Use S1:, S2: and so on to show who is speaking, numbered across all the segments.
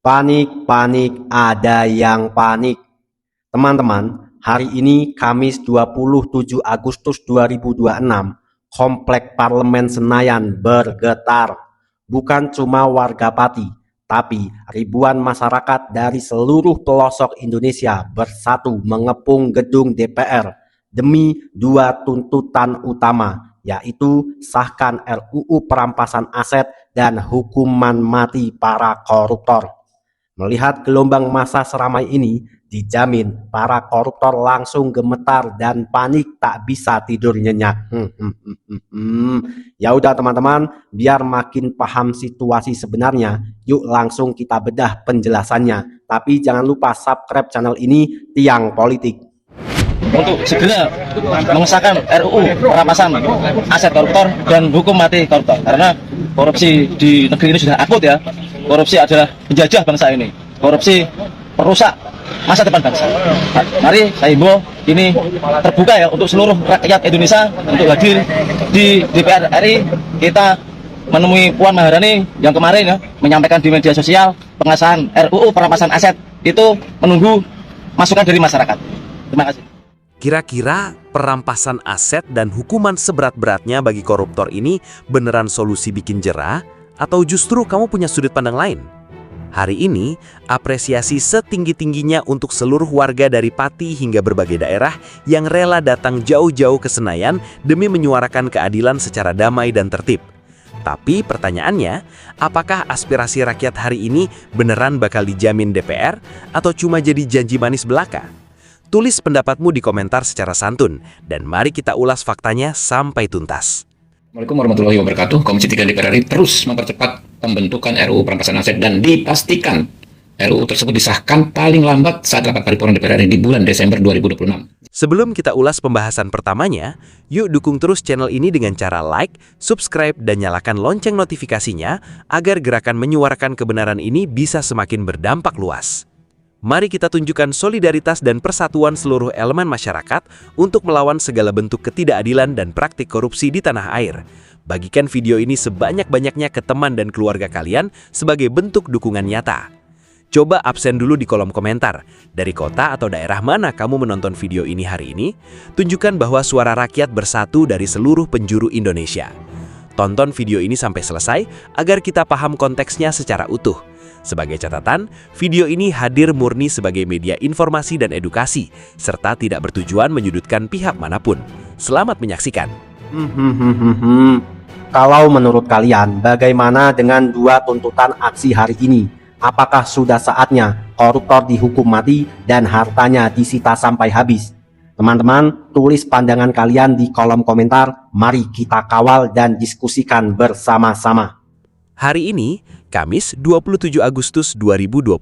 S1: Panik, panik, ada yang panik. Teman-teman, hari ini Kamis 27 Agustus 2026, Komplek Parlemen Senayan bergetar. Bukan cuma warga Pati, tapi ribuan masyarakat dari seluruh pelosok Indonesia bersatu mengepung gedung DPR demi dua tuntutan utama, yaitu sahkan RUU perampasan aset dan hukuman mati para koruptor. Melihat gelombang massa seramai ini, dijamin para koruptor langsung gemetar dan panik tak bisa tidur nyenyak. Ya udah teman-teman, biar makin paham situasi sebenarnya, yuk langsung kita bedah penjelasannya. Tapi jangan lupa subscribe channel ini, Tiang Politik.
S2: Untuk segera mengesahkan RUU perampasan aset koruptor dan hukum mati koruptor, karena korupsi di negeri ini sudah akut ya. Korupsi adalah penjajah bangsa ini, korupsi perusak masa depan bangsa. Mari saya himbau, ini terbuka ya untuk seluruh rakyat Indonesia untuk hadir di DPR RI. Kita menemui Puan Maharani yang kemarin ya menyampaikan di media sosial pengesahan RUU perampasan aset, itu menunggu masukan dari masyarakat. Terima kasih.
S3: Kira-kira perampasan aset dan hukuman seberat-beratnya bagi koruptor ini beneran solusi bikin jera? Atau justru kamu punya sudut pandang lain? Hari ini, apresiasi setinggi-tingginya untuk seluruh warga dari Pati hingga berbagai daerah yang rela datang jauh-jauh ke Senayan demi menyuarakan keadilan secara damai dan tertib. Tapi pertanyaannya, apakah aspirasi rakyat hari ini beneran bakal dijamin DPR atau cuma jadi janji manis belaka? Tulis pendapatmu di komentar secara santun, dan mari kita ulas faktanya sampai tuntas.
S4: Assalamualaikum warahmatullahi wabarakatuh. Komisi 3 DPR RI terus mempercepat pembentukan RUU perampasan aset dan dipastikan RUU tersebut disahkan paling lambat saat rapat paripurna DPR RI di bulan Desember 2026.
S3: Sebelum kita ulas pembahasan pertamanya, yuk dukung terus channel ini dengan cara like, subscribe, dan nyalakan lonceng notifikasinya agar gerakan menyuarakan kebenaran ini bisa semakin berdampak luas. Mari kita tunjukkan solidaritas dan persatuan seluruh elemen masyarakat untuk melawan segala bentuk ketidakadilan dan praktik korupsi di tanah air. Bagikan video ini sebanyak-banyaknya ke teman dan keluarga kalian sebagai bentuk dukungan nyata. Coba absen dulu di kolom komentar. Dari kota atau daerah mana kamu menonton video ini hari ini? Tunjukkan bahwa suara rakyat bersatu dari seluruh penjuru Indonesia. Tonton video ini sampai selesai agar kita paham konteksnya secara utuh. Sebagai catatan, video ini hadir murni sebagai media informasi dan edukasi, serta tidak bertujuan menyudutkan pihak manapun. Selamat menyaksikan.
S1: Kalau menurut kalian, bagaimana dengan dua tuntutan aksi hari ini? Apakah sudah saatnya koruptor dihukum mati dan hartanya disita sampai habis? Teman-teman, tulis pandangan kalian di kolom komentar. Mari kita kawal dan diskusikan bersama-sama.
S3: Hari ini, Kamis 27 Agustus 2026,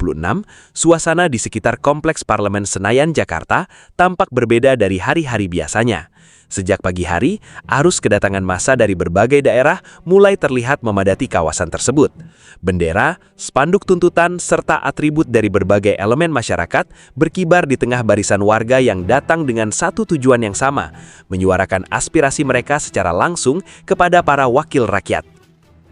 S3: suasana di sekitar Kompleks Parlemen Senayan, Jakarta tampak berbeda dari hari-hari biasanya. Sejak pagi hari, arus kedatangan massa dari berbagai daerah mulai terlihat memadati kawasan tersebut. Bendera, spanduk tuntutan, serta atribut dari berbagai elemen masyarakat berkibar di tengah barisan warga yang datang dengan satu tujuan yang sama, menyuarakan aspirasi mereka secara langsung kepada para wakil rakyat.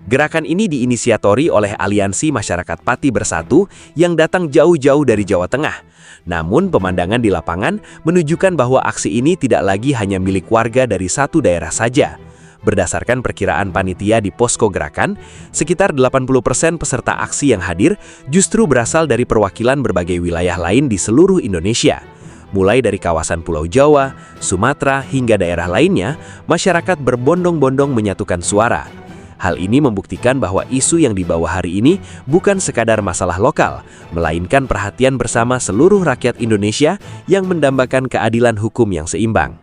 S3: Gerakan ini diinisiatori oleh Aliansi Masyarakat Pati Bersatu yang datang jauh-jauh dari Jawa Tengah. Namun pemandangan di lapangan menunjukkan bahwa aksi ini tidak lagi hanya milik warga dari satu daerah saja. Berdasarkan perkiraan panitia di posko gerakan, sekitar 80% peserta aksi yang hadir justru berasal dari perwakilan berbagai wilayah lain di seluruh Indonesia. Mulai dari kawasan Pulau Jawa, Sumatera, hingga daerah lainnya, masyarakat berbondong-bondong menyatukan suara. Hal ini membuktikan bahwa isu yang dibawa hari ini bukan sekadar masalah lokal, melainkan perhatian bersama seluruh rakyat Indonesia yang mendambakan keadilan hukum yang seimbang.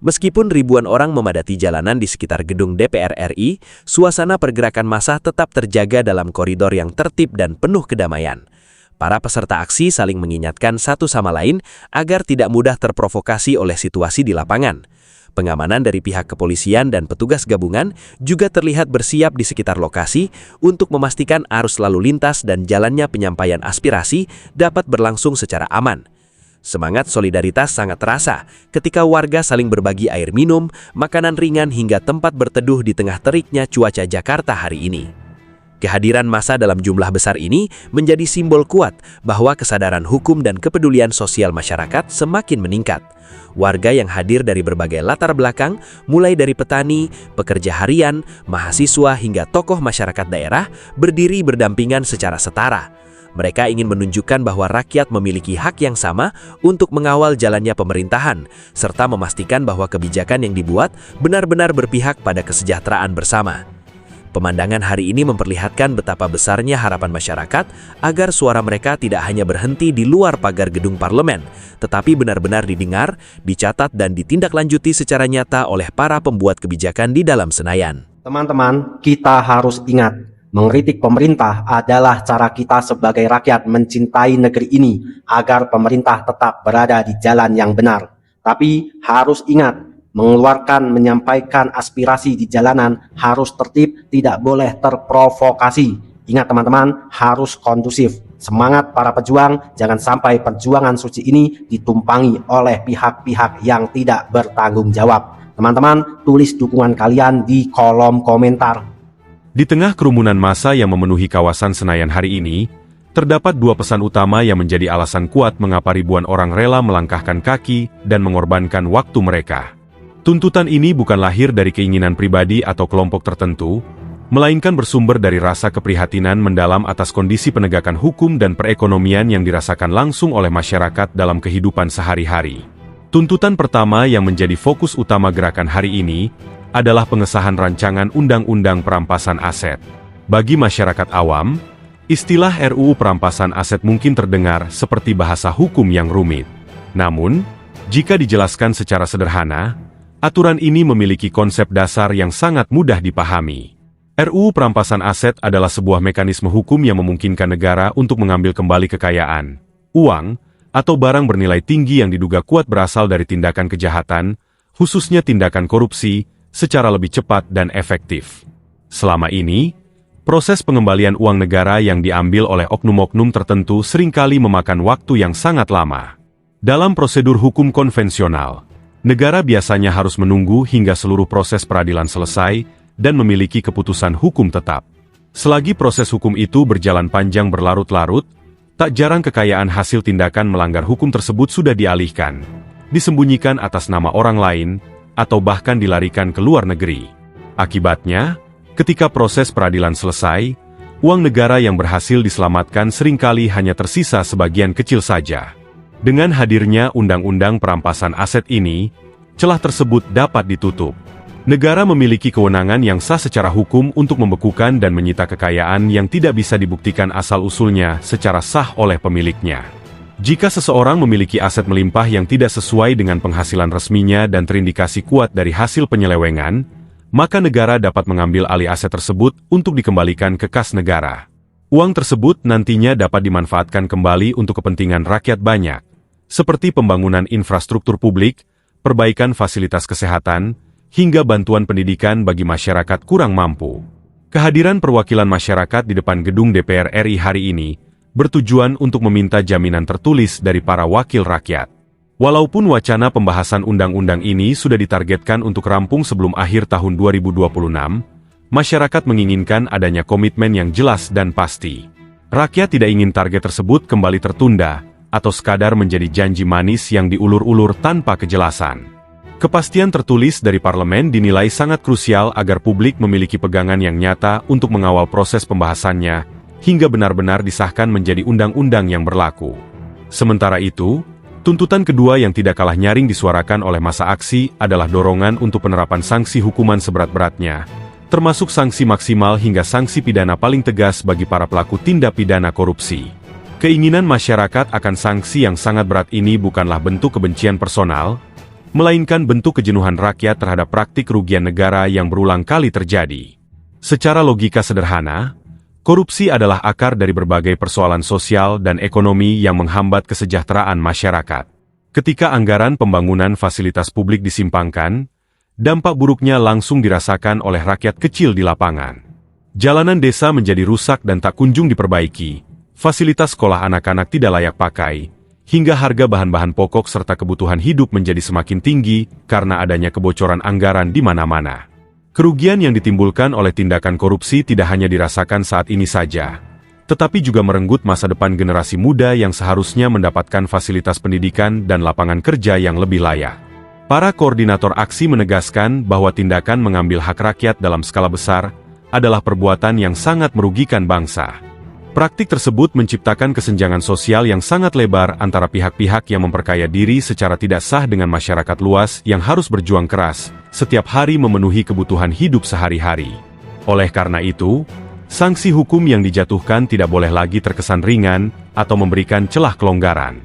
S3: Meskipun ribuan orang memadati jalanan di sekitar gedung DPR RI, suasana pergerakan massa tetap terjaga dalam koridor yang tertib dan penuh kedamaian. Para peserta aksi saling mengingatkan satu sama lain agar tidak mudah terprovokasi oleh situasi di lapangan. Pengamanan dari pihak kepolisian dan petugas gabungan juga terlihat bersiap di sekitar lokasi untuk memastikan arus lalu lintas dan jalannya penyampaian aspirasi dapat berlangsung secara aman. Semangat solidaritas sangat terasa ketika warga saling berbagi air minum, makanan ringan hingga tempat berteduh di tengah teriknya cuaca Jakarta hari ini. Kehadiran massa dalam jumlah besar ini menjadi simbol kuat bahwa kesadaran hukum dan kepedulian sosial masyarakat semakin meningkat. Warga yang hadir dari berbagai latar belakang, mulai dari petani, pekerja harian, mahasiswa hingga tokoh masyarakat daerah, berdiri berdampingan secara setara. Mereka ingin menunjukkan bahwa rakyat memiliki hak yang sama untuk mengawal jalannya pemerintahan, serta memastikan bahwa kebijakan yang dibuat benar-benar berpihak pada kesejahteraan bersama. Pemandangan hari ini memperlihatkan betapa besarnya harapan masyarakat agar suara mereka tidak hanya berhenti di luar pagar gedung parlemen, tetapi benar-benar didengar, dicatat, dan ditindaklanjuti secara nyata oleh para pembuat kebijakan di dalam Senayan.
S1: Teman-teman, kita harus ingat, mengkritik pemerintah adalah cara kita sebagai rakyat mencintai negeri ini agar pemerintah tetap berada di jalan yang benar. Tapi harus ingat, menyampaikan aspirasi di jalanan harus tertib, tidak boleh terprovokasi. Ingat teman-teman, harus kondusif. Semangat para pejuang, jangan sampai perjuangan suci ini ditumpangi oleh pihak-pihak yang tidak bertanggung jawab. Teman-teman, tulis dukungan kalian di kolom komentar.
S5: Di tengah kerumunan massa yang memenuhi kawasan Senayan hari ini, terdapat dua pesan utama yang menjadi alasan kuat mengapa ribuan orang rela melangkahkan kaki dan mengorbankan waktu mereka. Tuntutan ini bukan lahir dari keinginan pribadi atau kelompok tertentu, melainkan bersumber dari rasa keprihatinan mendalam atas kondisi penegakan hukum dan perekonomian yang dirasakan langsung oleh masyarakat dalam kehidupan sehari-hari. Tuntutan pertama yang menjadi fokus utama gerakan hari ini adalah pengesahan rancangan Undang-Undang Perampasan Aset. Bagi masyarakat awam, istilah RUU Perampasan Aset mungkin terdengar seperti bahasa hukum yang rumit. Namun, jika dijelaskan secara sederhana, aturan ini memiliki konsep dasar yang sangat mudah dipahami. RUU Perampasan Aset adalah sebuah mekanisme hukum yang memungkinkan negara untuk mengambil kembali kekayaan, uang, atau barang bernilai tinggi yang diduga kuat berasal dari tindakan kejahatan, khususnya tindakan korupsi, secara lebih cepat dan efektif. Selama ini, proses pengembalian uang negara yang diambil oleh oknum-oknum tertentu seringkali memakan waktu yang sangat lama. Dalam prosedur hukum konvensional, negara biasanya harus menunggu hingga seluruh proses peradilan selesai dan memiliki keputusan hukum tetap. Selagi proses hukum itu berjalan panjang berlarut-larut, tak jarang kekayaan hasil tindakan melanggar hukum tersebut sudah dialihkan, disembunyikan atas nama orang lain, atau bahkan dilarikan ke luar negeri. Akibatnya, ketika proses peradilan selesai, uang negara yang berhasil diselamatkan seringkali hanya tersisa sebagian kecil saja. Dengan hadirnya Undang-Undang Perampasan Aset ini, celah tersebut dapat ditutup. Negara memiliki kewenangan yang sah secara hukum untuk membekukan dan menyita kekayaan yang tidak bisa dibuktikan asal-usulnya secara sah oleh pemiliknya. Jika seseorang memiliki aset melimpah yang tidak sesuai dengan penghasilan resminya dan terindikasi kuat dari hasil penyelewengan, maka negara dapat mengambil alih aset tersebut untuk dikembalikan ke kas negara. Uang tersebut nantinya dapat dimanfaatkan kembali untuk kepentingan rakyat banyak, seperti pembangunan infrastruktur publik, perbaikan fasilitas kesehatan, hingga bantuan pendidikan bagi masyarakat kurang mampu. Kehadiran perwakilan masyarakat di depan gedung DPR RI hari ini bertujuan untuk meminta jaminan tertulis dari para wakil rakyat. Walaupun wacana pembahasan undang-undang ini sudah ditargetkan untuk rampung sebelum akhir tahun 2026, masyarakat menginginkan adanya komitmen yang jelas dan pasti. Rakyat tidak ingin target tersebut kembali tertunda, atau sekadar menjadi janji manis yang diulur-ulur tanpa kejelasan. Kepastian tertulis dari parlemen dinilai sangat krusial agar publik memiliki pegangan yang nyata untuk mengawal proses pembahasannya, hingga benar-benar disahkan menjadi undang-undang yang berlaku. Sementara itu, tuntutan kedua yang tidak kalah nyaring disuarakan oleh massa aksi adalah dorongan untuk penerapan sanksi hukuman seberat-beratnya, termasuk sanksi maksimal hingga sanksi pidana paling tegas bagi para pelaku tindak pidana korupsi. Keinginan masyarakat akan sanksi yang sangat berat ini bukanlah bentuk kebencian personal, melainkan bentuk kejenuhan rakyat terhadap praktik kerugian negara yang berulang kali terjadi. Secara logika sederhana, korupsi adalah akar dari berbagai persoalan sosial dan ekonomi yang menghambat kesejahteraan masyarakat. Ketika anggaran pembangunan fasilitas publik disimpangkan, dampak buruknya langsung dirasakan oleh rakyat kecil di lapangan. Jalanan desa menjadi rusak dan tak kunjung diperbaiki, fasilitas sekolah anak-anak tidak layak pakai, hingga harga bahan-bahan pokok serta kebutuhan hidup menjadi semakin tinggi karena adanya kebocoran anggaran di mana-mana. Kerugian yang ditimbulkan oleh tindakan korupsi tidak hanya dirasakan saat ini saja, tetapi juga merenggut masa depan generasi muda yang seharusnya mendapatkan fasilitas pendidikan dan lapangan kerja yang lebih layak. Para koordinator aksi menegaskan bahwa tindakan mengambil hak rakyat dalam skala besar adalah perbuatan yang sangat merugikan bangsa. Praktik tersebut menciptakan kesenjangan sosial yang sangat lebar antara pihak-pihak yang memperkaya diri secara tidak sah dengan masyarakat luas yang harus berjuang keras setiap hari memenuhi kebutuhan hidup sehari-hari. Oleh karena itu, sanksi hukum yang dijatuhkan tidak boleh lagi terkesan ringan atau memberikan celah kelonggaran.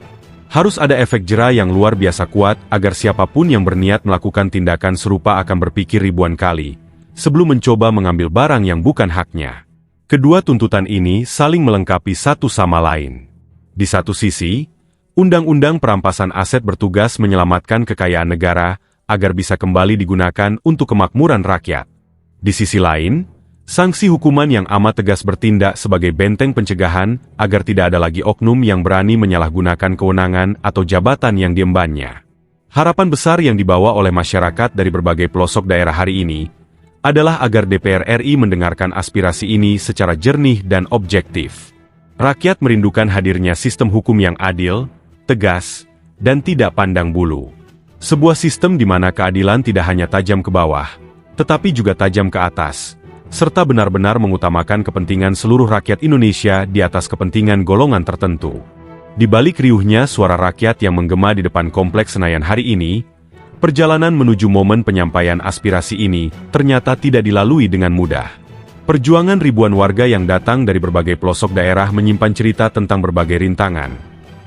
S5: Harus ada efek jera yang luar biasa kuat agar siapapun yang berniat melakukan tindakan serupa akan berpikir ribuan kali sebelum mencoba mengambil barang yang bukan haknya. Kedua tuntutan ini saling melengkapi satu sama lain. Di satu sisi, Undang-Undang Perampasan Aset bertugas menyelamatkan kekayaan negara agar bisa kembali digunakan untuk kemakmuran rakyat. Di sisi lain, sanksi hukuman yang amat tegas bertindak sebagai benteng pencegahan agar tidak ada lagi oknum yang berani menyalahgunakan kewenangan atau jabatan yang diembannya. Harapan besar yang dibawa oleh masyarakat dari berbagai pelosok daerah hari ini adalah agar DPR RI mendengarkan aspirasi ini secara jernih dan objektif. Rakyat merindukan hadirnya sistem hukum yang adil, tegas, dan tidak pandang bulu. Sebuah sistem di mana keadilan tidak hanya tajam ke bawah, tetapi juga tajam ke atas, serta benar-benar mengutamakan kepentingan seluruh rakyat Indonesia di atas kepentingan golongan tertentu. Di balik riuhnya suara rakyat yang menggema di depan Kompleks Senayan hari ini, perjalanan menuju momen penyampaian aspirasi ini ternyata tidak dilalui dengan mudah. Perjuangan ribuan warga yang datang dari berbagai pelosok daerah menyimpan cerita tentang berbagai rintangan,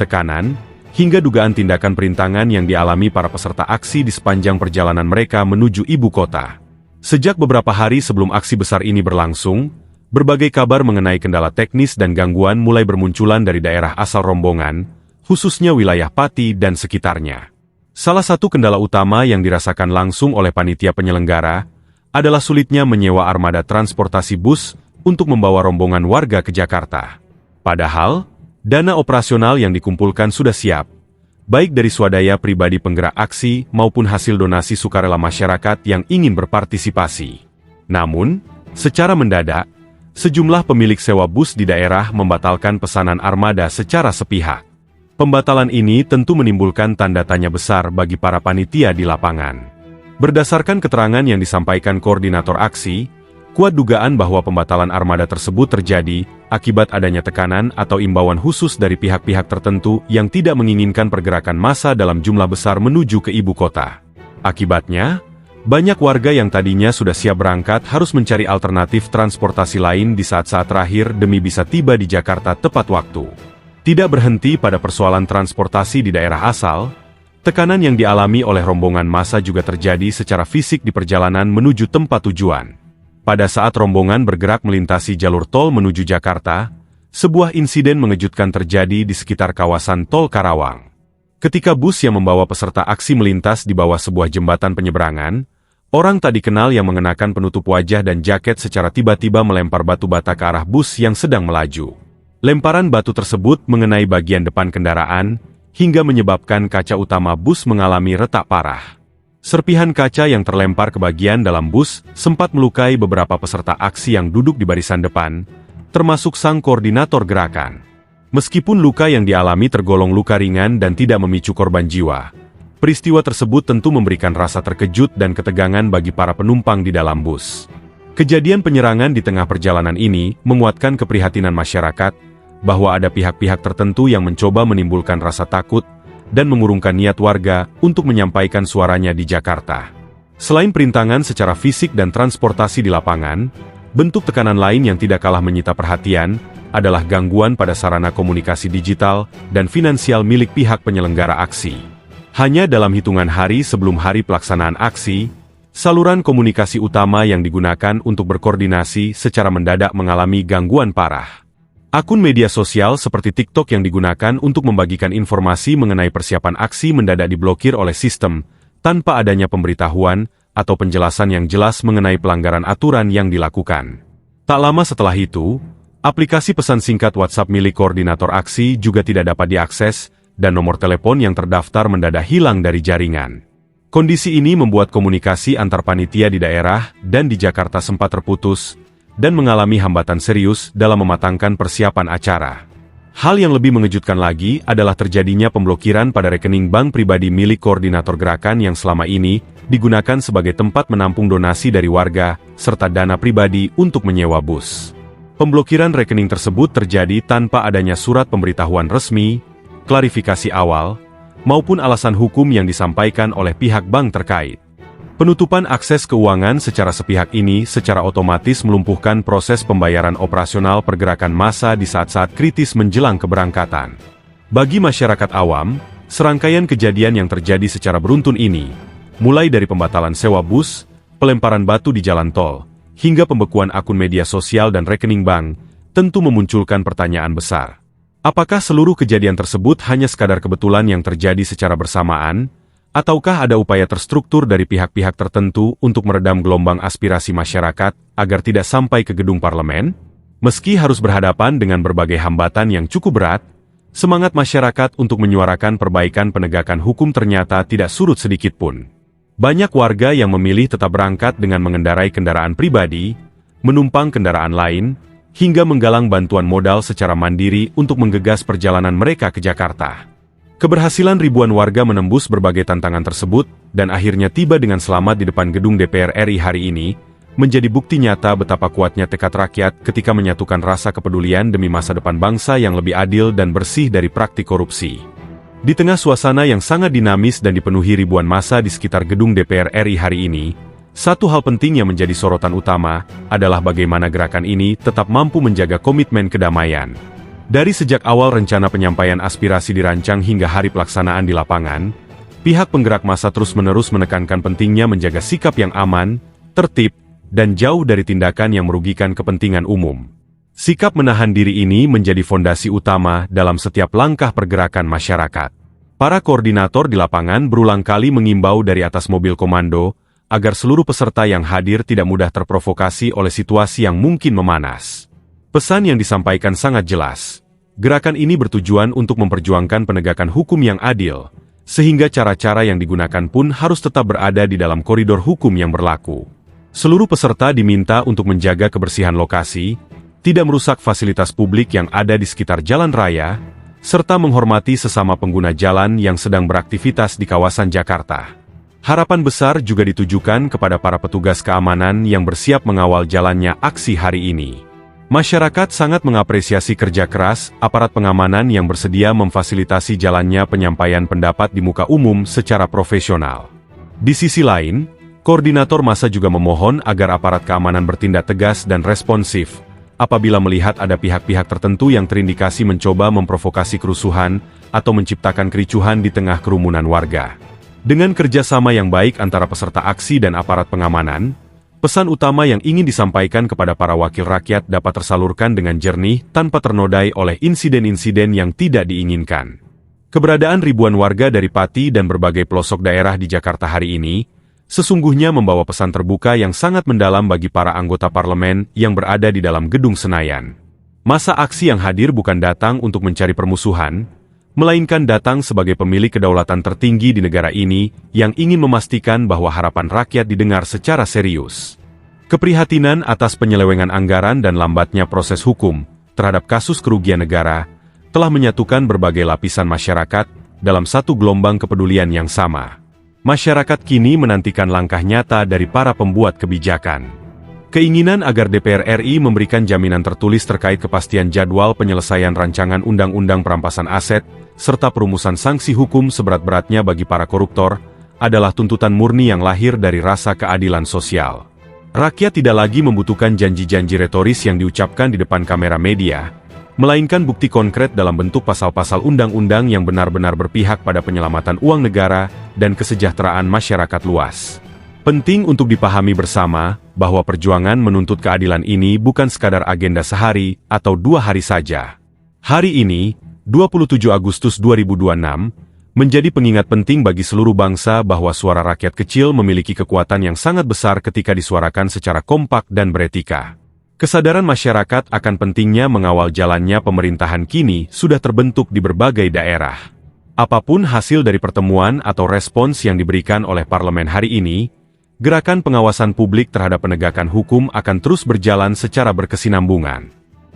S5: tekanan, hingga dugaan tindakan perintangan yang dialami para peserta aksi di sepanjang perjalanan mereka menuju ibu kota. Sejak beberapa hari sebelum aksi besar ini berlangsung, berbagai kabar mengenai kendala teknis dan gangguan mulai bermunculan dari daerah asal rombongan, khususnya wilayah Pati dan sekitarnya. Salah satu kendala utama yang dirasakan langsung oleh panitia penyelenggara adalah sulitnya menyewa armada transportasi bus untuk membawa rombongan warga ke Jakarta. Padahal, dana operasional yang dikumpulkan sudah siap, baik dari swadaya pribadi penggerak aksi maupun hasil donasi sukarela masyarakat yang ingin berpartisipasi. Namun, secara mendadak, sejumlah pemilik sewa bus di daerah membatalkan pesanan armada secara sepihak. Pembatalan ini tentu menimbulkan tanda tanya besar bagi para panitia di lapangan. Berdasarkan keterangan yang disampaikan koordinator aksi, kuat dugaan bahwa pembatalan armada tersebut terjadi akibat adanya tekanan atau imbauan khusus dari pihak-pihak tertentu yang tidak menginginkan pergerakan massa dalam jumlah besar menuju ke ibu kota. Akibatnya, banyak warga yang tadinya sudah siap berangkat harus mencari alternatif transportasi lain di saat-saat terakhir demi bisa tiba di Jakarta tepat waktu. Tidak berhenti pada persoalan transportasi di daerah asal, tekanan yang dialami oleh rombongan massa juga terjadi secara fisik di perjalanan menuju tempat tujuan. Pada saat rombongan bergerak melintasi jalur tol menuju Jakarta, sebuah insiden mengejutkan terjadi di sekitar kawasan Tol Karawang. Ketika bus yang membawa peserta aksi melintas di bawah sebuah jembatan penyeberangan, orang tak dikenal yang mengenakan penutup wajah dan jaket secara tiba-tiba melempar batu bata ke arah bus yang sedang melaju. Lemparan batu tersebut mengenai bagian depan kendaraan, hingga menyebabkan kaca utama bus mengalami retak parah. Serpihan kaca yang terlempar ke bagian dalam bus sempat melukai beberapa peserta aksi yang duduk di barisan depan, termasuk sang koordinator gerakan. Meskipun luka yang dialami tergolong luka ringan dan tidak memicu korban jiwa, peristiwa tersebut tentu memberikan rasa terkejut dan ketegangan bagi para penumpang di dalam bus. Kejadian penyerangan di tengah perjalanan ini menguatkan keprihatinan masyarakat bahwa ada pihak-pihak tertentu yang mencoba menimbulkan rasa takut dan mengurungkan niat warga untuk menyampaikan suaranya di Jakarta. Selain perintangan secara fisik dan transportasi di lapangan, bentuk tekanan lain yang tidak kalah menyita perhatian adalah gangguan pada sarana komunikasi digital dan finansial milik pihak penyelenggara aksi. Hanya dalam hitungan hari sebelum hari pelaksanaan aksi, saluran komunikasi utama yang digunakan untuk berkoordinasi secara mendadak mengalami gangguan parah. Akun media sosial seperti TikTok yang digunakan untuk membagikan informasi mengenai persiapan aksi mendadak diblokir oleh sistem, tanpa adanya pemberitahuan atau penjelasan yang jelas mengenai pelanggaran aturan yang dilakukan. Tak lama setelah itu, aplikasi pesan singkat WhatsApp milik koordinator aksi juga tidak dapat diakses, dan nomor telepon yang terdaftar mendadak hilang dari jaringan. Kondisi ini membuat komunikasi antar panitia di daerah dan di Jakarta sempat terputus dan mengalami hambatan serius dalam mematangkan persiapan acara. Hal yang lebih mengejutkan lagi adalah terjadinya pemblokiran pada rekening bank pribadi milik koordinator gerakan yang selama ini digunakan sebagai tempat menampung donasi dari warga serta dana pribadi untuk menyewa bus. Pemblokiran rekening tersebut terjadi tanpa adanya surat pemberitahuan resmi, klarifikasi awal, maupun alasan hukum yang disampaikan oleh pihak bank terkait. Penutupan akses keuangan secara sepihak ini secara otomatis melumpuhkan proses pembayaran operasional pergerakan massa di saat-saat kritis menjelang keberangkatan. Bagi masyarakat awam, serangkaian kejadian yang terjadi secara beruntun ini, mulai dari pembatalan sewa bus, pelemparan batu di jalan tol, hingga pembekuan akun media sosial dan rekening bank, tentu memunculkan pertanyaan besar. Apakah seluruh kejadian tersebut hanya sekadar kebetulan yang terjadi secara bersamaan, ataukah ada upaya terstruktur dari pihak-pihak tertentu untuk meredam gelombang aspirasi masyarakat agar tidak sampai ke gedung parlemen? Meski harus berhadapan dengan berbagai hambatan yang cukup berat, semangat masyarakat untuk menyuarakan perbaikan penegakan hukum ternyata tidak surut sedikit pun. Banyak warga yang memilih tetap berangkat dengan mengendarai kendaraan pribadi, menumpang kendaraan lain, hingga menggalang bantuan modal secara mandiri untuk menggegas perjalanan mereka ke Jakarta. Keberhasilan ribuan warga menembus berbagai tantangan tersebut dan akhirnya tiba dengan selamat di depan gedung DPR RI hari ini, menjadi bukti nyata betapa kuatnya tekad rakyat ketika menyatukan rasa kepedulian demi masa depan bangsa yang lebih adil dan bersih dari praktik korupsi. Di tengah suasana yang sangat dinamis dan dipenuhi ribuan massa di sekitar gedung DPR RI hari ini, satu hal penting yang menjadi sorotan utama adalah bagaimana gerakan ini tetap mampu menjaga komitmen kedamaian. Dari sejak awal rencana penyampaian aspirasi dirancang hingga hari pelaksanaan di lapangan, pihak penggerak massa terus-menerus menekankan pentingnya menjaga sikap yang aman, tertib, dan jauh dari tindakan yang merugikan kepentingan umum. Sikap menahan diri ini menjadi fondasi utama dalam setiap langkah pergerakan masyarakat. Para koordinator di lapangan berulang kali mengimbau dari atas mobil komando, agar seluruh peserta yang hadir tidak mudah terprovokasi oleh situasi yang mungkin memanas. Pesan yang disampaikan sangat jelas. Gerakan ini bertujuan untuk memperjuangkan penegakan hukum yang adil, sehingga cara-cara yang digunakan pun harus tetap berada di dalam koridor hukum yang berlaku. Seluruh peserta diminta untuk menjaga kebersihan lokasi, tidak merusak fasilitas publik yang ada di sekitar jalan raya, serta menghormati sesama pengguna jalan yang sedang beraktivitas di kawasan Jakarta. Harapan besar juga ditujukan kepada para petugas keamanan yang bersiap mengawal jalannya aksi hari ini. Masyarakat sangat mengapresiasi kerja keras aparat pengamanan yang bersedia memfasilitasi jalannya penyampaian pendapat di muka umum secara profesional. Di sisi lain, koordinator massa juga memohon agar aparat keamanan bertindak tegas dan responsif apabila melihat ada pihak-pihak tertentu yang terindikasi mencoba memprovokasi kerusuhan atau menciptakan kericuhan di tengah kerumunan warga. Dengan kerjasama yang baik antara peserta aksi dan aparat pengamanan, pesan utama yang ingin disampaikan kepada para wakil rakyat dapat tersalurkan dengan jernih tanpa ternodai oleh insiden-insiden yang tidak diinginkan. Keberadaan ribuan warga dari Pati dan berbagai pelosok daerah di Jakarta hari ini, sesungguhnya membawa pesan terbuka yang sangat mendalam bagi para anggota parlemen yang berada di dalam gedung Senayan. Massa aksi yang hadir bukan datang untuk mencari permusuhan, melainkan datang sebagai pemilik kedaulatan tertinggi di negara ini yang ingin memastikan bahwa harapan rakyat didengar secara serius. Keprihatinan atas penyelewengan anggaran dan lambatnya proses hukum terhadap kasus kerugian negara telah menyatukan berbagai lapisan masyarakat dalam satu gelombang kepedulian yang sama. Masyarakat kini menantikan langkah nyata dari para pembuat kebijakan. Keinginan agar DPR RI memberikan jaminan tertulis terkait kepastian jadwal penyelesaian rancangan undang-undang perampasan aset, serta perumusan sanksi hukum seberat-beratnya bagi para koruptor, adalah tuntutan murni yang lahir dari rasa keadilan sosial. Rakyat tidak lagi membutuhkan janji-janji retoris yang diucapkan di depan kamera media, melainkan bukti konkret dalam bentuk pasal-pasal undang-undang yang benar-benar berpihak pada penyelamatan uang negara dan kesejahteraan masyarakat luas. Penting untuk dipahami bersama, bahwa perjuangan menuntut keadilan ini bukan sekadar agenda sehari atau 2 hari saja. Hari ini, 27 Agustus 2026, menjadi pengingat penting bagi seluruh bangsa bahwa suara rakyat kecil memiliki kekuatan yang sangat besar ketika disuarakan secara kompak dan beretika. Kesadaran masyarakat akan pentingnya mengawal jalannya pemerintahan kini sudah terbentuk di berbagai daerah. Apapun hasil dari pertemuan atau respons yang diberikan oleh parlemen hari ini, gerakan pengawasan publik terhadap penegakan hukum akan terus berjalan secara berkesinambungan.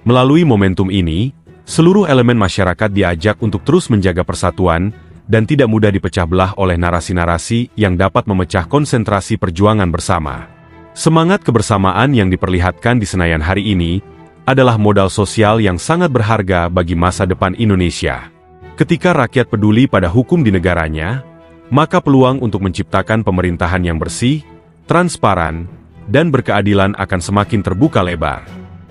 S5: Melalui momentum ini, seluruh elemen masyarakat diajak untuk terus menjaga persatuan dan tidak mudah dipecah belah oleh narasi-narasi yang dapat memecah konsentrasi perjuangan bersama. Semangat kebersamaan yang diperlihatkan di Senayan hari ini adalah modal sosial yang sangat berharga bagi masa depan Indonesia. Ketika rakyat peduli pada hukum di negaranya, maka peluang untuk menciptakan pemerintahan yang bersih, transparan, dan berkeadilan akan semakin terbuka lebar.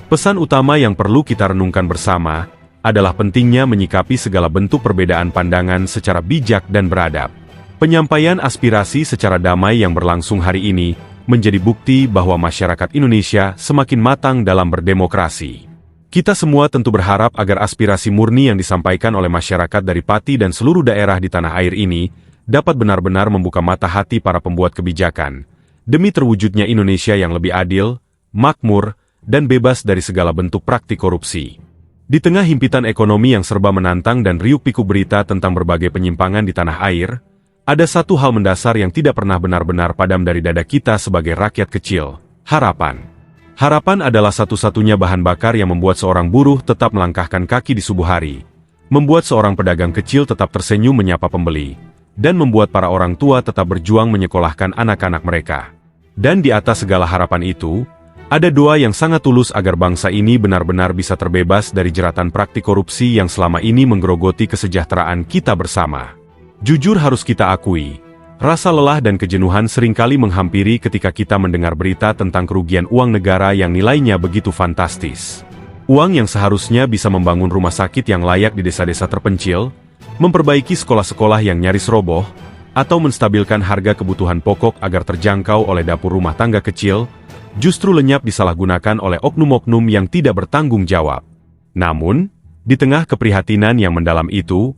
S5: Pesan utama yang perlu kita renungkan bersama adalah pentingnya menyikapi segala bentuk perbedaan pandangan secara bijak dan beradab. Penyampaian aspirasi secara damai yang berlangsung hari ini menjadi bukti bahwa masyarakat Indonesia semakin matang dalam berdemokrasi. Kita semua tentu berharap agar aspirasi murni yang disampaikan oleh masyarakat dari Pati dan seluruh daerah di tanah air ini dapat benar-benar membuka mata hati para pembuat kebijakan, demi terwujudnya Indonesia yang lebih adil, makmur, dan bebas dari segala bentuk praktik korupsi. Di tengah himpitan ekonomi yang serba menantang dan riuk-pikuk berita tentang berbagai penyimpangan di tanah air, ada satu hal mendasar yang tidak pernah benar-benar padam dari dada kita sebagai rakyat kecil: harapan. Harapan adalah satu-satunya bahan bakar yang membuat seorang buruh tetap melangkahkan kaki di subuh hari, membuat seorang pedagang kecil tetap tersenyum menyapa pembeli, dan membuat para orang tua tetap berjuang menyekolahkan anak-anak mereka. Dan di atas segala harapan itu, ada doa yang sangat tulus agar bangsa ini benar-benar bisa terbebas dari jeratan praktik korupsi yang selama ini menggerogoti kesejahteraan kita bersama. Jujur harus kita akui, rasa lelah dan kejenuhan seringkali menghampiri ketika kita mendengar berita tentang kerugian uang negara yang nilainya begitu fantastis. Uang yang seharusnya bisa membangun rumah sakit yang layak di desa-desa terpencil, memperbaiki sekolah-sekolah yang nyaris roboh, atau menstabilkan harga kebutuhan pokok agar terjangkau oleh dapur rumah tangga kecil, justru lenyap disalahgunakan oleh oknum-oknum yang tidak bertanggung jawab. Namun, di tengah keprihatinan yang mendalam itu,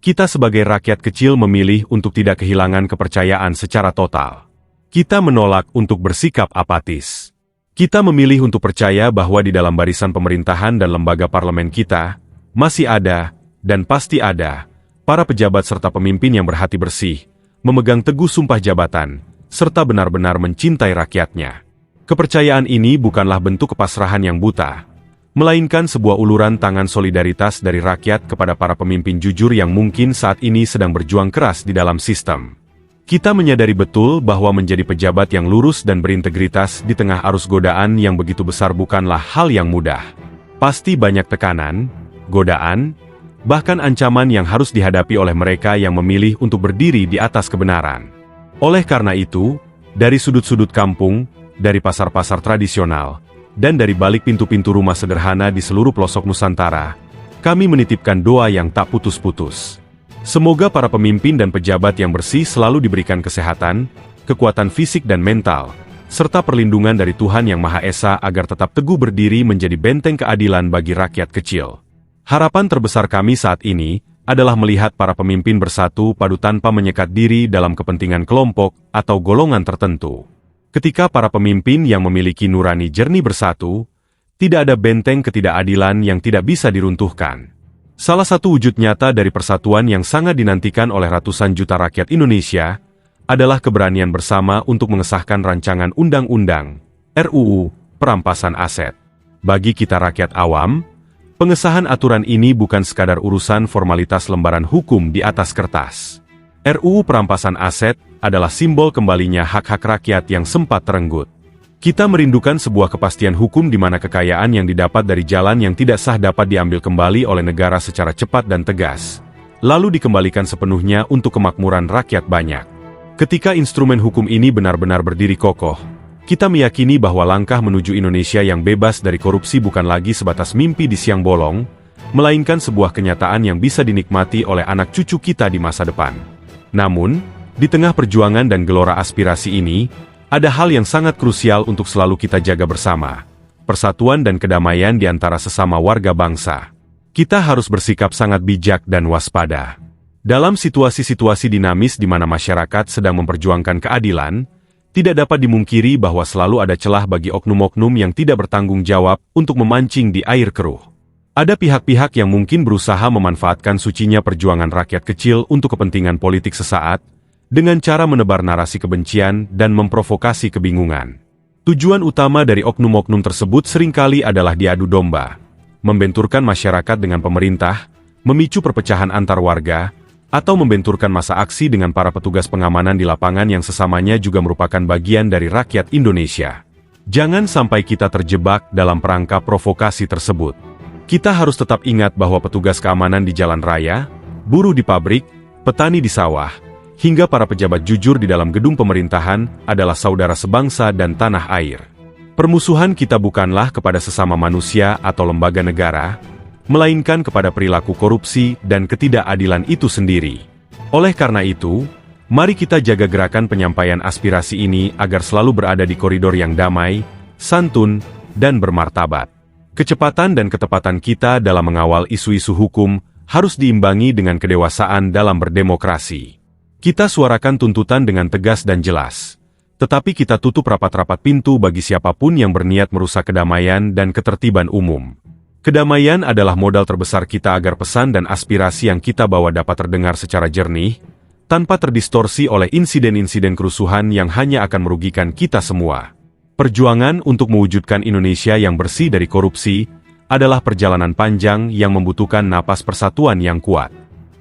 S5: kita sebagai rakyat kecil memilih untuk tidak kehilangan kepercayaan secara total. Kita menolak untuk bersikap apatis. Kita memilih untuk percaya bahwa di dalam barisan pemerintahan dan lembaga parlemen kita, masih ada, dan pasti ada, para pejabat serta pemimpin yang berhati bersih, memegang teguh sumpah jabatan, serta benar-benar mencintai rakyatnya. Kepercayaan ini bukanlah bentuk kepasrahan yang buta, melainkan sebuah uluran tangan solidaritas dari rakyat kepada para pemimpin jujur yang mungkin saat ini sedang berjuang keras di dalam sistem. Kita menyadari betul bahwa menjadi pejabat yang lurus dan berintegritas di tengah arus godaan yang begitu besar bukanlah hal yang mudah. Pasti banyak tekanan, godaan, bahkan ancaman yang harus dihadapi oleh mereka yang memilih untuk berdiri di atas kebenaran. Oleh karena itu, dari sudut-sudut kampung, dari pasar-pasar tradisional, dan dari balik pintu-pintu rumah sederhana di seluruh pelosok Nusantara, kami menitipkan doa yang tak putus-putus. Semoga para pemimpin dan pejabat yang bersih selalu diberikan kesehatan, kekuatan fisik dan mental, serta perlindungan dari Tuhan Yang Maha Esa agar tetap teguh berdiri menjadi benteng keadilan bagi rakyat kecil. Harapan terbesar kami saat ini adalah melihat para pemimpin bersatu padu tanpa menyekat diri dalam kepentingan kelompok atau golongan tertentu. Ketika para pemimpin yang memiliki nurani jernih bersatu, tidak ada benteng ketidakadilan yang tidak bisa diruntuhkan. Salah satu wujud nyata dari persatuan yang sangat dinantikan oleh ratusan juta rakyat Indonesia adalah keberanian bersama untuk mengesahkan rancangan undang-undang RUU Perampasan Aset. Bagi kita rakyat awam, pengesahan aturan ini bukan sekadar urusan formalitas lembaran hukum di atas kertas. RUU Perampasan Aset adalah simbol kembalinya hak-hak rakyat yang sempat terenggut. Kita merindukan sebuah kepastian hukum di mana kekayaan yang didapat dari jalan yang tidak sah dapat diambil kembali oleh negara secara cepat dan tegas, lalu dikembalikan sepenuhnya untuk kemakmuran rakyat banyak. Ketika instrumen hukum ini benar-benar berdiri kokoh, kita meyakini bahwa langkah menuju Indonesia yang bebas dari korupsi bukan lagi sebatas mimpi di siang bolong, melainkan sebuah kenyataan yang bisa dinikmati oleh anak cucu kita di masa depan. Namun, di tengah perjuangan dan gelora aspirasi ini, ada hal yang sangat krusial untuk selalu kita jaga bersama: persatuan dan kedamaian di antara sesama warga bangsa. Kita harus bersikap sangat bijak dan waspada. Dalam situasi-situasi dinamis di mana masyarakat sedang memperjuangkan keadilan, tidak dapat dimungkiri bahwa selalu ada celah bagi oknum-oknum yang tidak bertanggung jawab untuk memancing di air keruh. Ada pihak-pihak yang mungkin berusaha memanfaatkan sucinya perjuangan rakyat kecil untuk kepentingan politik sesaat, dengan cara menebar narasi kebencian dan memprovokasi kebingungan. Tujuan utama dari oknum-oknum tersebut seringkali adalah diadu domba, membenturkan masyarakat dengan pemerintah, memicu perpecahan antar warga, atau membenturkan masa aksi dengan para petugas pengamanan di lapangan yang sesamanya juga merupakan bagian dari rakyat Indonesia. Jangan sampai kita terjebak dalam perangkap provokasi tersebut. Kita harus tetap ingat bahwa petugas keamanan di jalan raya, buruh di pabrik, petani di sawah, hingga para pejabat jujur di dalam gedung pemerintahan adalah saudara sebangsa dan tanah air. Permusuhan kita bukanlah kepada sesama manusia atau lembaga negara, melainkan kepada perilaku korupsi dan ketidakadilan itu sendiri. Oleh karena itu, mari kita jaga gerakan penyampaian aspirasi ini agar selalu berada di koridor yang damai, santun, dan bermartabat. Kecepatan dan ketepatan kita dalam mengawal isu-isu hukum harus diimbangi dengan kedewasaan dalam berdemokrasi. Kita suarakan tuntutan dengan tegas dan jelas. Tetapi kita tutup rapat-rapat pintu bagi siapapun yang berniat merusak kedamaian dan ketertiban umum. Kedamaian adalah modal terbesar kita agar pesan dan aspirasi yang kita bawa dapat terdengar secara jernih, tanpa terdistorsi oleh insiden-insiden kerusuhan yang hanya akan merugikan kita semua. Perjuangan untuk mewujudkan Indonesia yang bersih dari korupsi adalah perjalanan panjang yang membutuhkan napas persatuan yang kuat.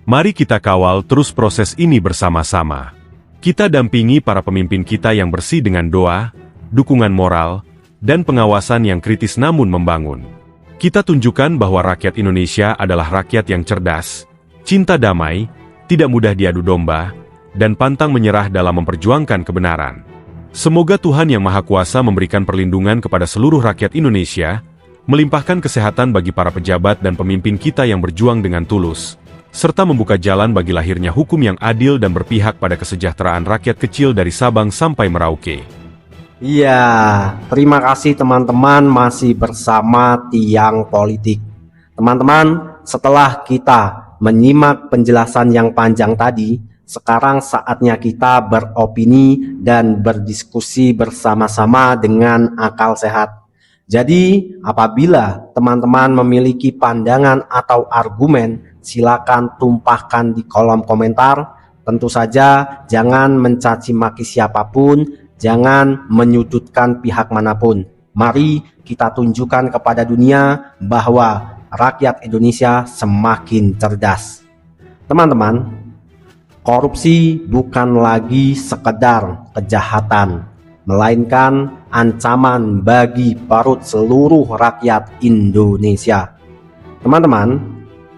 S5: Mari kita kawal terus proses ini bersama-sama. Kita dampingi para pemimpin kita yang bersih dengan doa, dukungan moral, dan pengawasan yang kritis namun membangun. Kita tunjukkan bahwa rakyat Indonesia adalah rakyat yang cerdas, cinta damai, tidak mudah diadu domba, dan pantang menyerah dalam memperjuangkan kebenaran. Semoga Tuhan Yang Maha Kuasa memberikan perlindungan kepada seluruh rakyat Indonesia, melimpahkan kesehatan bagi para pejabat dan pemimpin kita yang berjuang dengan tulus, serta membuka jalan bagi lahirnya hukum yang adil dan berpihak pada kesejahteraan rakyat kecil dari Sabang sampai Merauke.
S1: Iya, terima kasih teman-teman masih bersama Tiang Politik. Teman-teman, setelah kita menyimak penjelasan yang panjang tadi, sekarang saatnya kita beropini dan berdiskusi bersama-sama dengan akal sehat. Jadi, apabila teman-teman memiliki pandangan atau argumen, silakan tumpahkan di kolom komentar. Tentu saja jangan mencaci maki siapapun, jangan menyudutkan pihak manapun. Mari kita tunjukkan kepada dunia bahwa rakyat Indonesia semakin cerdas. Teman-teman, korupsi bukan lagi sekedar kejahatan, melainkan ancaman bagi perut seluruh rakyat Indonesia. Teman-teman,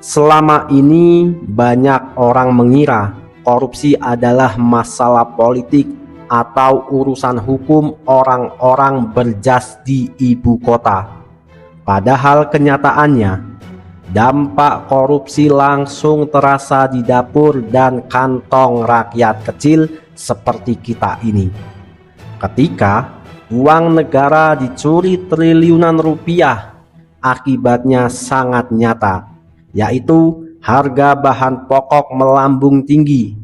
S1: selama ini banyak orang mengira korupsi adalah masalah politik atau urusan hukum orang-orang berjas di ibu kota. Padahal kenyataannya, dampak korupsi langsung terasa di dapur dan kantong rakyat kecil seperti kita ini. Ketika uang negara dicuri triliunan rupiah, akibatnya sangat nyata, yaitu harga bahan pokok melambung tinggi,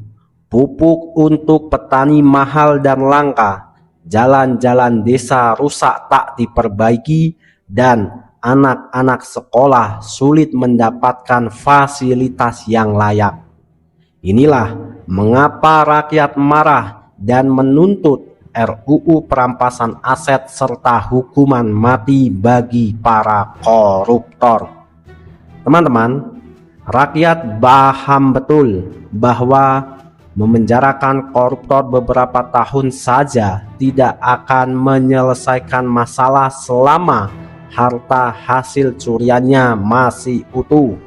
S1: pupuk untuk petani mahal dan langka, jalan-jalan desa rusak tak diperbaiki, dan anak-anak sekolah sulit mendapatkan fasilitas yang layak. Inilah mengapa rakyat marah dan menuntut RUU perampasan aset serta hukuman mati bagi para koruptor. Teman-teman, rakyat paham betul bahwa memenjarakan koruptor beberapa tahun saja tidak akan menyelesaikan masalah selama harta hasil curiannya masih utuh.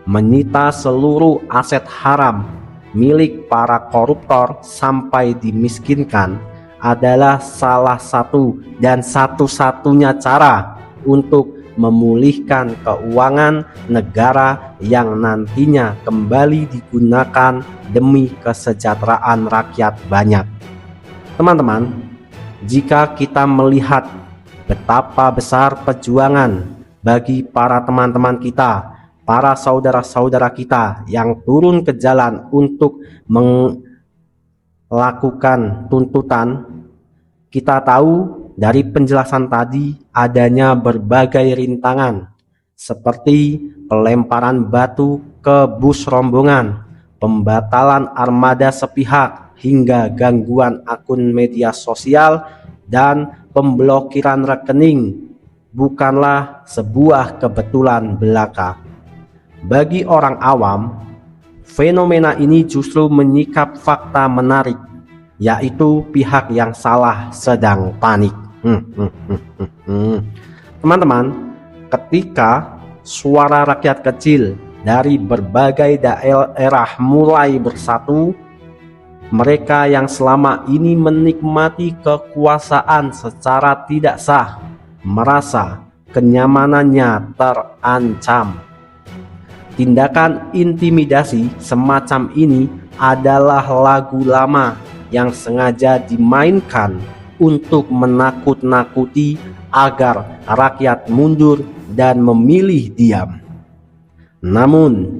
S1: Menyita seluruh aset haram milik para koruptor sampai dimiskinkan adalah salah satu dan satu-satunya cara untuk memulihkan keuangan negara yang nantinya kembali digunakan demi kesejahteraan rakyat banyak. Teman-teman, jika kita melihat betapa besar perjuangan bagi para teman-teman kita, para saudara-saudara kita yang turun ke jalan untuk melakukan tuntutan, kita tahu dari penjelasan tadi adanya berbagai rintangan seperti pelemparan batu ke bus rombongan, pembatalan armada sepihak, hingga gangguan akun media sosial dan pemblokiran rekening bukanlah sebuah kebetulan belaka. Bagi orang awam, fenomena ini justru menyikap fakta menarik, yaitu pihak yang salah sedang panik. Teman-teman, ketika suara rakyat kecil dari berbagai daerah mulai bersatu, mereka yang selama ini menikmati kekuasaan secara tidak sah merasa kenyamanannya terancam. Tindakan intimidasi semacam ini adalah lagu lama yang sengaja dimainkan untuk menakut-nakuti agar rakyat mundur dan memilih diam. Namun,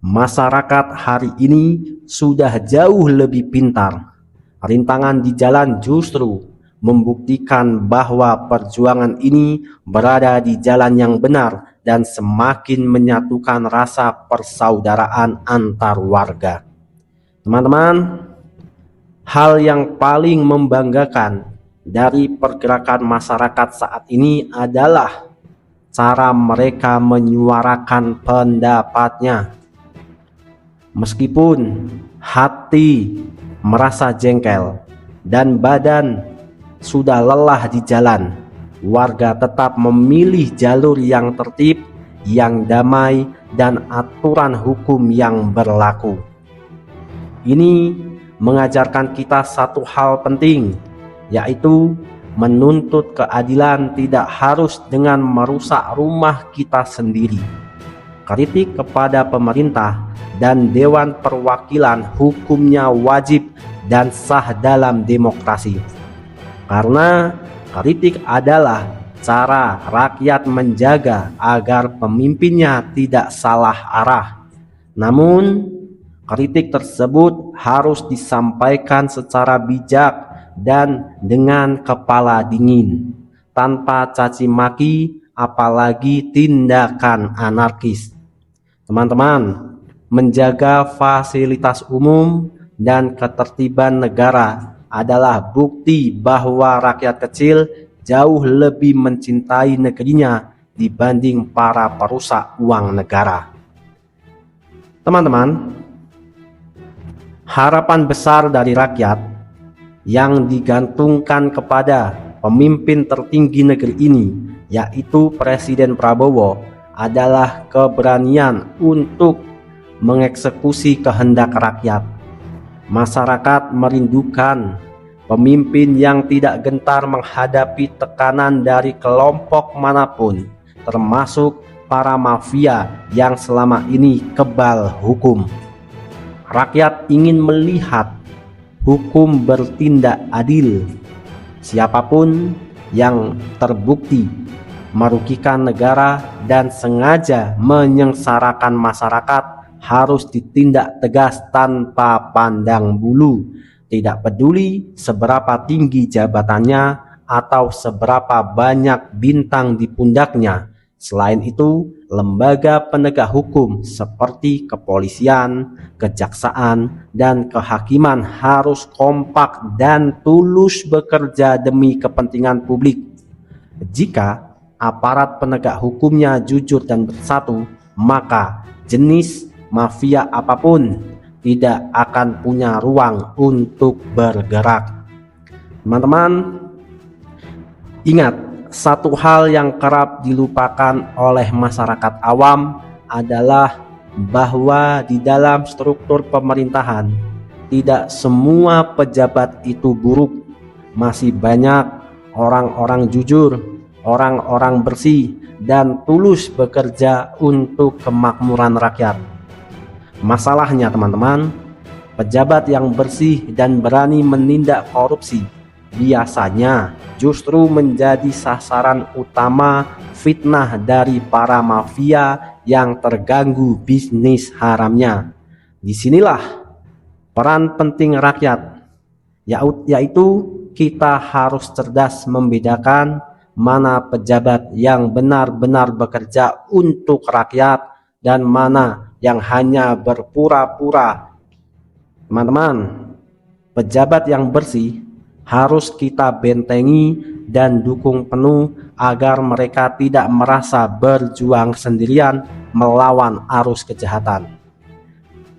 S1: masyarakat hari ini sudah jauh lebih pintar. Rintangan di jalan justru membuktikan bahwa perjuangan ini berada di jalan yang benar dan semakin menyatukan rasa persaudaraan antar warga. Teman-teman, hal yang paling membanggakan dari pergerakan masyarakat saat ini adalah cara mereka menyuarakan pendapatnya. Meskipun hati merasa jengkel dan badan sudah lelah di jalan, warga tetap memilih jalur yang tertib, yang damai, dan aturan hukum yang berlaku. Ini mengajarkan kita satu hal penting, yaitu menuntut keadilan tidak harus dengan merusak rumah kita sendiri. Kritik kepada pemerintah dan Dewan Perwakilan hukumnya wajib dan sah dalam demokrasi. Karena kritik adalah cara rakyat menjaga agar pemimpinnya tidak salah arah. Namun, kritik tersebut harus disampaikan secara bijak dan dengan kepala dingin, tanpa caci maki, apalagi tindakan anarkis. Teman-teman, menjaga fasilitas umum dan ketertiban negara adalah bukti bahwa rakyat kecil jauh lebih mencintai negerinya dibanding para perusak uang negara. Teman-teman, harapan besar dari rakyat yang digantungkan kepada pemimpin tertinggi negeri ini, yaitu Presiden Prabowo, adalah keberanian untuk mengeksekusi kehendak rakyat. Masyarakat merindukan pemimpin yang tidak gentar menghadapi tekanan dari kelompok manapun, termasuk para mafia yang selama ini kebal hukum. Rakyat ingin melihat hukum bertindak adil. Siapapun yang terbukti merugikan negara dan sengaja menyengsarakan masyarakat harus ditindak tegas tanpa pandang bulu, tidak peduli seberapa tinggi jabatannya atau seberapa banyak bintang di pundaknya. Selain itu, lembaga penegak hukum seperti kepolisian, kejaksaan, dan kehakiman harus kompak dan tulus bekerja demi kepentingan publik. Jika aparat penegak hukumnya jujur dan bersatu, maka jenis mafia apapun tidak akan punya ruang untuk bergerak. Teman-teman, ingat, satu hal yang kerap dilupakan oleh masyarakat awam adalah bahwa di dalam struktur pemerintahan tidak semua pejabat itu buruk. Masih banyak orang-orang jujur, orang-orang bersih, dan tulus bekerja untuk kemakmuran rakyat. Masalahnya teman-teman, pejabat yang bersih dan berani menindak korupsi biasanya justru menjadi sasaran utama fitnah dari para mafia yang terganggu bisnis haramnya. Disinilah peran penting rakyat, yaitu kita harus cerdas membedakan mana pejabat yang benar-benar bekerja untuk rakyat dan mana yang hanya berpura-pura. Teman-teman, pejabat yang bersih harus kita bentengi dan dukung penuh agar mereka tidak merasa berjuang sendirian melawan arus kejahatan.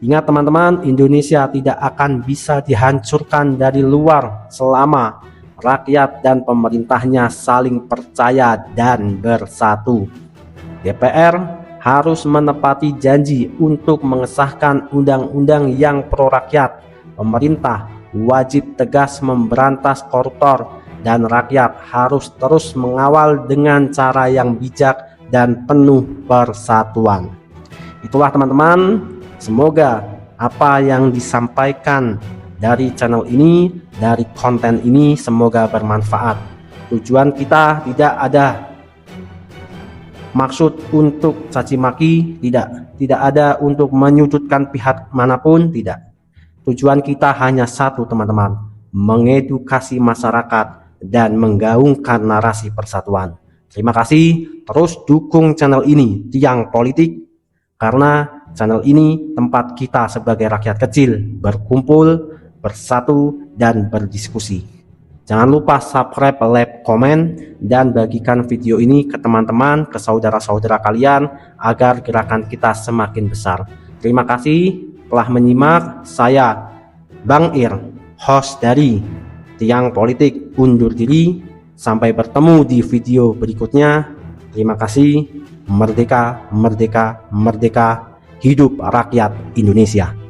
S1: Ingat teman-teman, Indonesia tidak akan bisa dihancurkan dari luar selama rakyat dan pemerintahnya saling percaya dan bersatu. DPR harus menepati janji untuk mengesahkan undang-undang yang pro rakyat. Pemerintah wajib tegas memberantas koruptor dan rakyat harus terus mengawal dengan cara yang bijak dan penuh persatuan. Itulah teman-teman, semoga apa yang disampaikan dari channel ini, dari konten ini semoga bermanfaat. Tujuan kita tidak ada maksud untuk caci maki, tidak ada untuk menyudutkan pihak manapun, tidak. Tujuan kita hanya satu teman-teman, mengedukasi masyarakat dan menggaungkan narasi persatuan. Terima kasih, terus dukung channel ini, Tiang Politik, karena channel ini tempat kita sebagai rakyat kecil berkumpul, bersatu, dan berdiskusi. Jangan lupa subscribe, like, komen, dan bagikan video ini ke teman-teman, ke saudara-saudara kalian agar gerakan kita semakin besar. Terima kasih telah menyimak. Saya Bang Ir, host dari Tiang Politik, undur diri. Sampai bertemu di video berikutnya. Terima kasih. Merdeka, merdeka, merdeka. Hidup rakyat Indonesia.